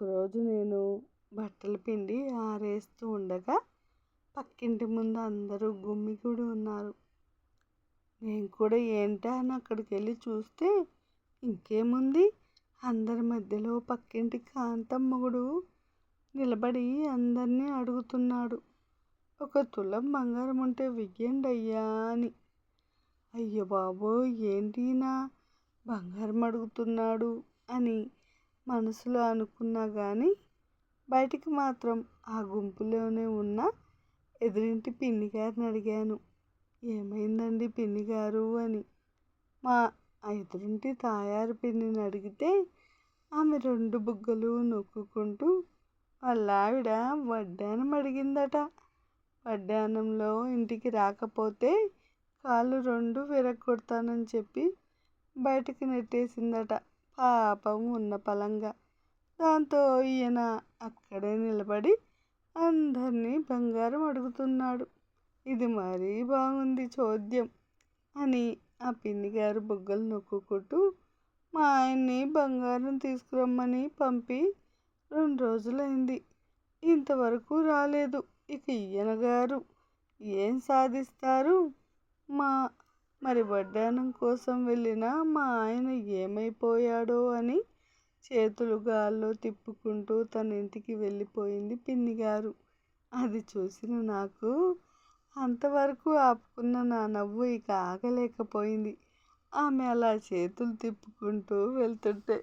ఒకరోజు నేను బట్టలు పిండి ఆరేస్తూ ఉండగా పక్కింటి ముందు అందరూ గుమిగూడి ఉన్నారు. నేను కూడా ఏంటా అని అక్కడికి వెళ్ళి చూస్తే ఇంకేముంది, అందరి మధ్యలో పక్కింటి కాంతం మొగుడు నిలబడి అందరినీ అడుగుతున్నాడు, 1 తులం బంగారం ఉంటే వెయ్యండి అయ్యా అని. అయ్య బాబోయ్, ఏంటి నా బంగారం అడుగుతున్నాడు అని మనసులో అనుకున్నా కానీ బయటికి మాత్రం ఆ గుంపులోనే ఉన్న ఎదురింటి పిన్ని గారిని అడిగాను, ఏమైందండి పిన్ని గారు అని. మా ఎదురింటి తాయారు పిన్నిని అడిగితే ఆమె 2 బుగ్గలు నొక్కుకుంటూ వాళ్ళ ఆవిడ వడ్డానం అడిగిందట. వడ్డానంలో ఇంటికి రాకపోతే కాళ్ళు 2 విరగ్గొడతానని చెప్పి బయటికి నెట్టేసిందట, పాపం ఉన్న పలంగా. దాంతో ఈయన అక్కడే నిలబడి అందరినీ బంగారం అడుగుతున్నాడు. ఇది మరీ బాగుంది చోద్యం అని ఆ పిన్ని గారు బుగ్గలు నొక్కుంటూ మా ఆయన్ని బంగారం తీసుకురమ్మని పంపి 2 రోజులైంది, ఇంతవరకు రాలేదు. ఇక ఈయన గారు ఏం సాధిస్తారు? మరి వడ్డానం కోసం వెళ్ళిన మా ఆయన ఏమైపోయాడో అని చేతులు గాల్లో తిప్పుకుంటూ తన ఇంటికి వెళ్ళిపోయింది పిన్ని గారు. అది చూసిన నాకు అంతవరకు ఆపుకున్న నా నవ్వు ఇక ఆగలేకపోయింది. ఆమె అలా చేతులు తిప్పుకుంటూ వెళ్తుంటే